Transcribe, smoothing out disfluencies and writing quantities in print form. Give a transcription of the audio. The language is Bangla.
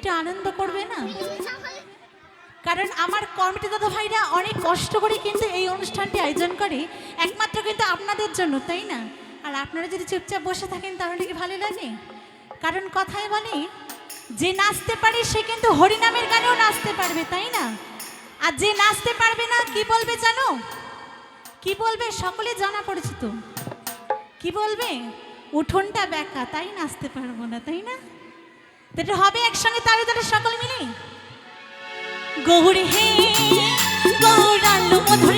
একটু আনন্দ করবে না? কারণ আমার কমিটি দাদা ভাইরা অনেক কষ্ট করে কিন্তু এই অনুষ্ঠানটি আয়োজন করে একমাত্র কিন্তু আপনাদের জন্য, তাই না? আর আপনারা যদি চুপচাপ বসে থাকেন তাহলে কি ভালো লাগে? কারণ কথায় বলে যে নাচতে পারে সে কিন্তু হরিনামের গানেও নাচতে পারবে, তাই না? আর যে নাচতে পারবে না কি বলবে জানো? কি বলবে? সকলে জানা পড়েছে তো। কি বলবে? উঠোনটা বেঁকা তাই নাচতে পারবো না, তাই না? তো এটা হবে একসঙ্গে তারে তারে সকলে মিলে। গৌরী হে গৌরালো মধুর